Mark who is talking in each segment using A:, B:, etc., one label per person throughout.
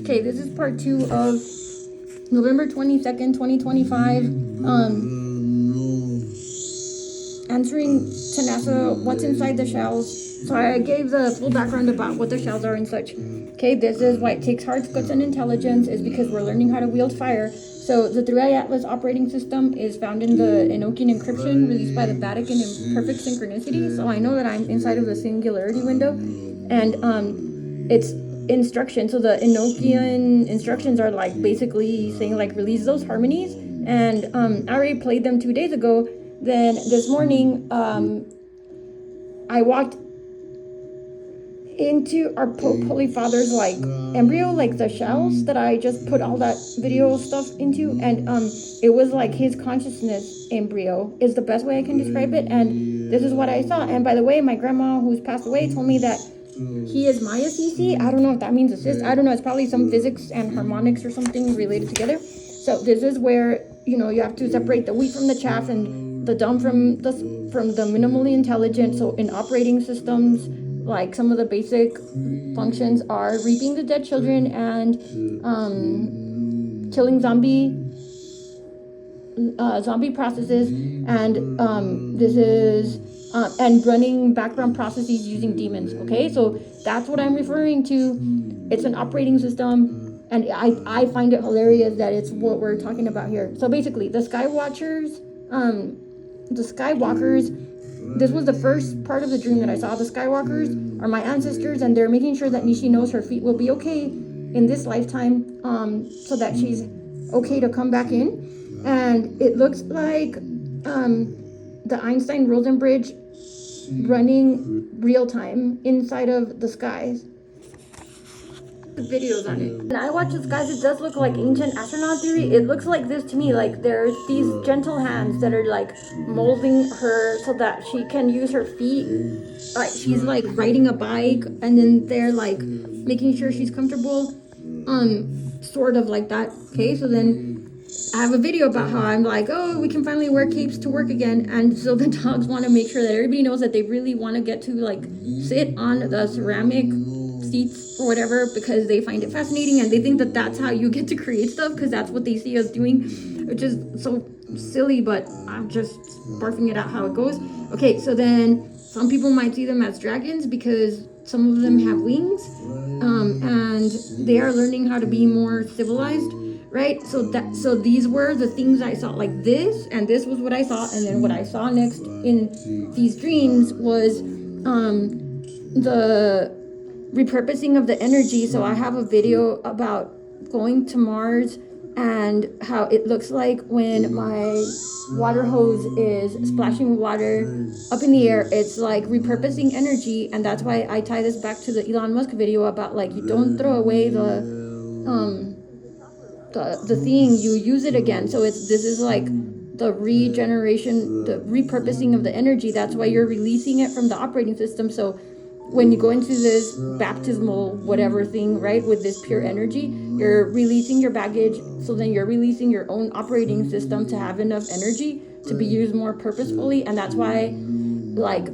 A: Okay, this is part 2 of November 22nd, 2025. Answering to NASA what's inside the shells. So I gave the full background about what the shells are and such. Okay, this is why it takes heart, guts, and intelligence, is because we're learning how to wield fire. So the 3i Atlas operating system is found in the Enochian encryption released by the Vatican in perfect synchronicity. So I know that I'm inside of the singularity window, and it's instruction. So the Enochian instructions are like basically saying like release those harmonies, and I already played them 2 days ago. Then this morning I walked into our Pope Holy Father's like embryo, like the shells that I just put all that video stuff into, and it was like his consciousness embryo is the best way I can describe it. And this is what I saw. And by the way, my grandma who's passed away told me that he is Maya CC. I don't know if that means assist. I don't know. It's probably some physics and harmonics or something related together. So this is where, you know, you have to separate the wheat from the chaff and the dumb from the minimally intelligent. So in operating systems, like some of the basic functions are reaping the dead children and killing zombie processes, and this is and running background processes using demons. Okay, so that's what I'm referring to. It's an operating system, and I find it hilarious that it's what we're talking about here. So basically, the Skywalkers, this was the first part of the dream that I saw. The Skywalkers are my ancestors, and they're making sure that Nishi knows her feet will be okay in this lifetime, so that she's okay to come back in. And it looks like the Einstein-Rosen bridge running real time inside of the skies. The videos on it. And I watch the skies, it does look like ancient astronaut theory. It looks like this to me, like there's these gentle hands that are like molding her so that she can use her feet. Like she's like riding a bike, and then they're like making sure she's comfortable. Sort of like that. Okay, so then I have a video about how I'm like, oh, we can finally wear capes to work again. And so the dogs want to make sure that everybody knows that they really want to get to like sit on the ceramic seats or whatever, because they find it fascinating and they think that that's how you get to create stuff, because that's what they see us doing, which is so silly, but I'm just barfing it out how it goes. Okay, so then some people might see them as dragons because some of them have wings, and they are learning how to be more civilized, right? So these were the things I saw, like this, and this was what I saw, and then what I saw next in these dreams was the repurposing of the energy. So I have a video about going to Mars and how it looks like when my water hose is splashing water up in the air. It's like repurposing energy, and that's why I tie this back to the Elon Musk video about like, you don't throw away the thing, you use it again. So this is like the regeneration, the repurposing of the energy. That's why you're releasing it from the operating system. So when you go into this baptismal whatever thing, right, with this pure energy, you're releasing your baggage, so then you're releasing your own operating system to have enough energy to be used more purposefully. And that's why, like,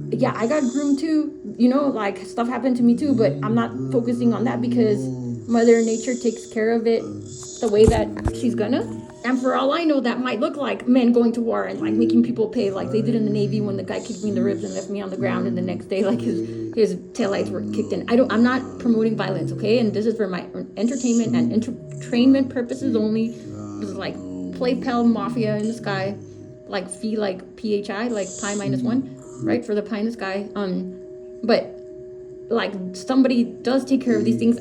A: yeah, I got groomed too, you know, like stuff happened to me too, but I'm not focusing on that because Mother Nature takes care of it the way that she's gonna. And for all I know, that might look like men going to war and like making people pay, like they did in the Navy when the guy kicked me in the ribs and left me on the ground, and the next day like his taillights were kicked in. I'm not promoting violence, okay? And this is for my entertainment and entrainment purposes only. This is like play pal mafia in the sky, like phi, like PHI, like pi minus 1, right? For the pie in the sky. But like somebody does take care of these things.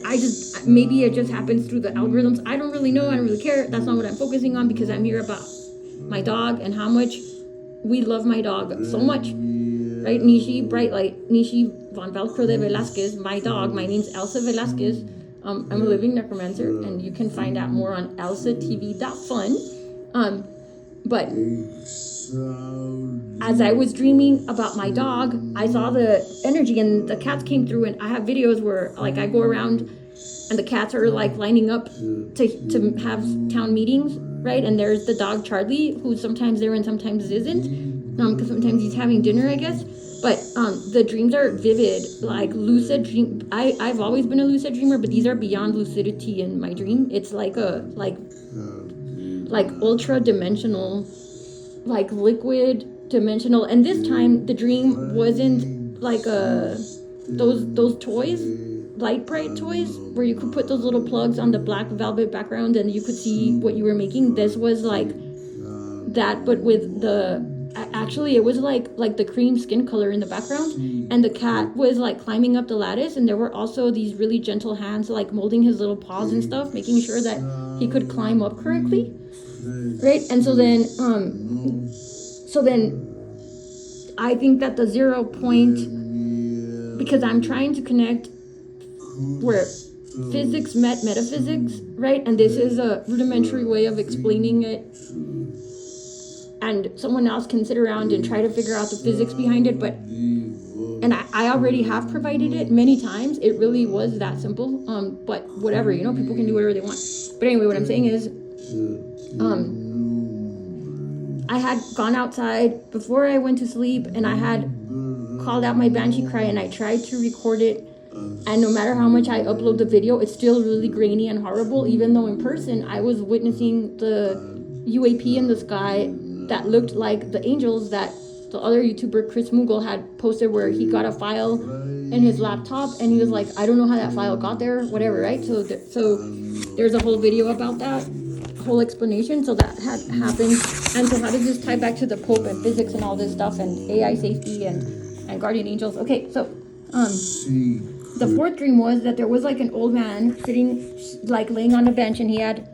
A: Maybe it just happens through the algorithms. I don't really know. I don't really care. That's not what I'm focusing on, because I'm here about my dog and how much we love my dog so much, right? Nishi Brightlight, Nishi von Velcro de Velasquez, my dog. My name's Elsa Velasquez. I'm a living necromancer, and you can find out more on elsatv.fun. But as I was dreaming about my dog, I saw the energy, and the cats came through, and I have videos where like I go around and the cats are like lining up to have town meetings, right? And there's the dog Charlie, who's sometimes there and sometimes isn't, because sometimes he's having dinner, I guess. But the dreams are vivid, like lucid dream. I've always been a lucid dreamer, but these are beyond lucidity in my dream. It's like a like ultra dimensional, like liquid dimensional. And this time the dream wasn't like those toys, light bright toys where you could put those little plugs on the black velvet background and you could see what you were making. This was like that, but with the actually it was like the cream skin color in the background, and the cat was like climbing up the lattice, and there were also these really gentle hands like molding his little paws and stuff, making sure that he could climb up correctly, right? And so then I think that the 0 point, because I'm trying to connect where physics met metaphysics, right? And this is a rudimentary way of explaining it, and someone else can sit around and try to figure out the physics behind it, but I already have provided it many times. It really was that simple. But whatever, you know, people can do whatever they want. But anyway, what I'm saying is I had gone outside before I went to sleep, and I had called out my banshee cry, and I tried to record it, and no matter how much I upload the video, it's still really grainy and horrible, even though in person I was witnessing the UAP in the sky that looked like the angels that the other YouTuber Chris Mughal had posted, where he got a file in his laptop and he was like, I don't know how that file got there, whatever, right? So there's a whole video about that, whole explanation. So that had happened. And so how does this tie back to the Pope and physics and all this stuff and AI safety and guardian angels? Okay, so the fourth dream was that there was like an old man sitting, like laying on a bench, and he had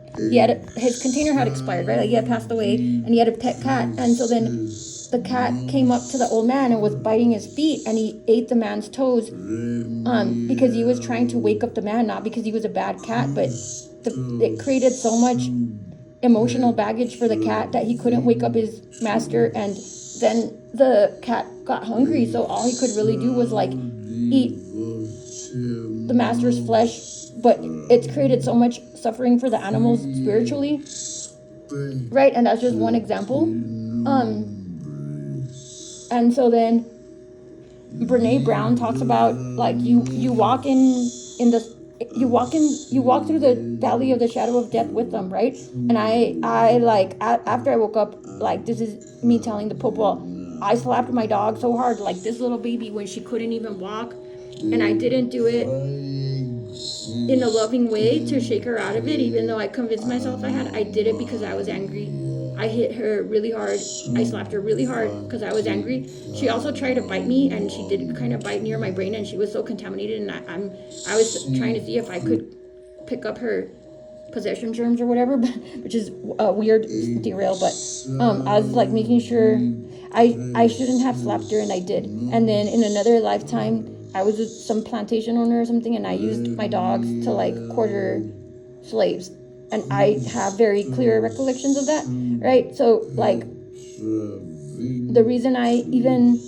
A: his container had expired, right? Like he had passed away, and he had a pet cat, and so then the cat came up to the old man and was biting his feet, and he ate the man's toes, because he was trying to wake up the man, not because he was a bad cat, but it created so much emotional baggage for the cat that he couldn't wake up his master, and then the cat got hungry, so all he could really do was like eat the master's flesh, but it's created so much suffering for the animals spiritually, right? And that's just one example. And so then Brene Brown talks about like you walk through the valley of the shadow of death with them, right? And I like after I woke up, like this is me telling the Pope, well, I slapped my dog so hard, like this little baby, when she couldn't even walk, and I didn't do it in a loving way to shake her out of it, even though I convinced myself I did it because I was angry. I hit her really hard. I slapped her really hard because I was angry. She also tried to bite me, and she did kind of bite near my brain, and she was so contaminated, and I was trying to see if I could pick up her possession germs or whatever, which is a weird derail, but I was like making sure I shouldn't have slapped her, and I did. And then in another lifetime, I was with some plantation owner or something, and I used my dogs to like quarter slaves, and I have very clear recollections of that, right? So like the reason I even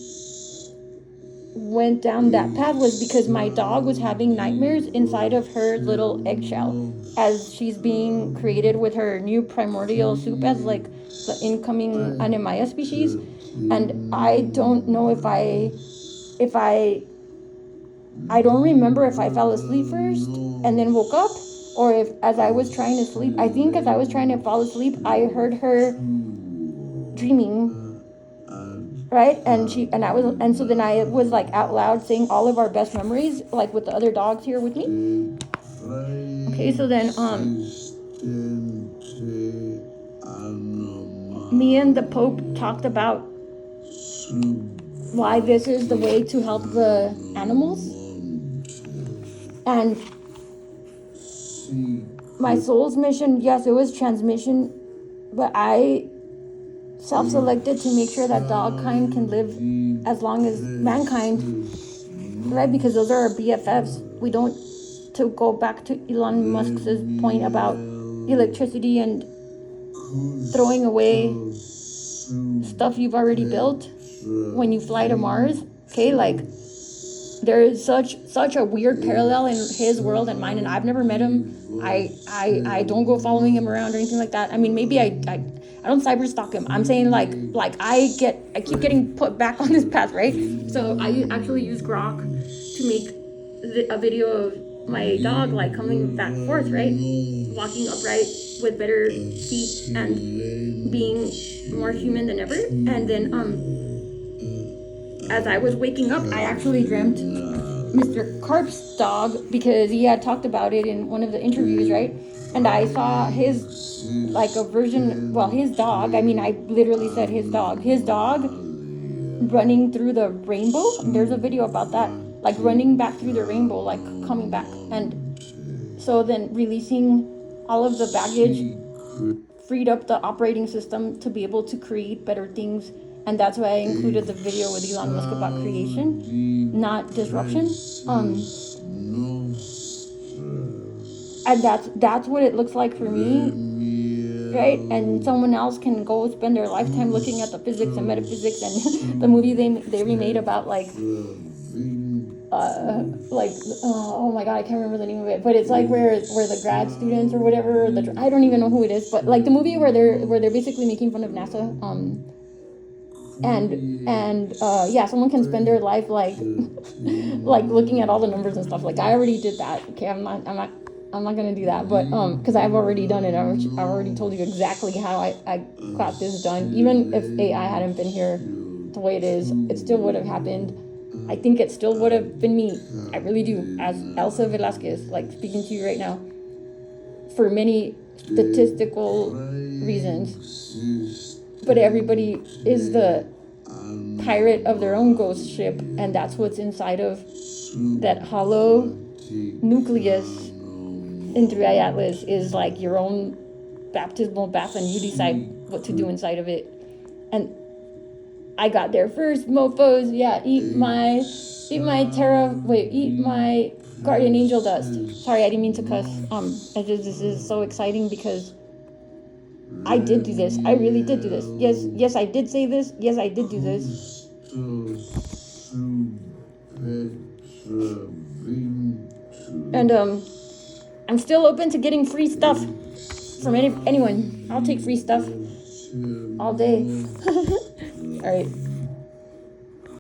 A: went down that path was because my dog was having nightmares inside of her little eggshell as she's being created with her new primordial soup as like the incoming Anemia species. And I don't know if I don't remember if I fell asleep first and then woke up, or if as I was trying to sleep, I think as I was trying to fall asleep, I heard her dreaming, right? And so then I was like out loud saying all of our best memories, like with the other dogs here with me. Okay, so then me and the Pope talked about why this is the way to help the animals. And my soul's mission, yes, it was transmission, but I self-selected to make sure that dog kind can live as long as mankind, right? Because those are our BFFs. We don't, to go back to Elon Musk's point about electricity and throwing away stuff you've already built when you fly to Mars, okay? Like, there is such a weird parallel in his world and mine, and I've never met him. I don't go following him around or anything like that. I mean, maybe I don't cyber stalk him. I'm saying like I keep getting put back on this path, right? So I actually use Grok to make a video of my dog like coming back and forth, right, walking upright with better feet and being more human than ever. And then as I was waking up, I actually dreamt Mr. Karp's dog, because he had talked about it in one of the interviews, right? And I saw his, like a version, well, his dog, I mean, I literally said his dog running through the rainbow. There's a video about that, like running back through the rainbow, like coming back. And so then releasing all of the baggage freed up the operating system to be able to create better things. And that's why I included the video with Elon Musk about creation, not disruption. And that's what it looks like for me, right? And someone else can go spend their lifetime looking at the physics and metaphysics and the movie they remade about oh my god, I can't remember the name of it, but it's like where the grad students or whatever, I don't even know who it is, but like the movie where they're basically making fun of NASA, yeah, someone can spend their life like like looking at all the numbers and stuff. Like I already did that. Okay, I'm not gonna do that, but because I've already done it. I've already told you exactly how I got this done. Even if AI hadn't been here the way it is, it still would have happened. I think it still would have been me. I really do. As Elsa Velasquez, like speaking to you right now, for many statistical reasons. But everybody is the pirate of their own ghost ship, and that's what's inside of that hollow nucleus in 3i Atlas, is like your own baptismal bath, and you decide what to do inside of it. And I got there first, mofos. Yeah, eat my guardian angel dust. Sorry, I didn't mean to cuss. This is so exciting because I did do this. I really did do this. Yes, I did say this. Yes, I did do this. And I'm still open to getting free stuff from anyone. I'll take free stuff all day. All right.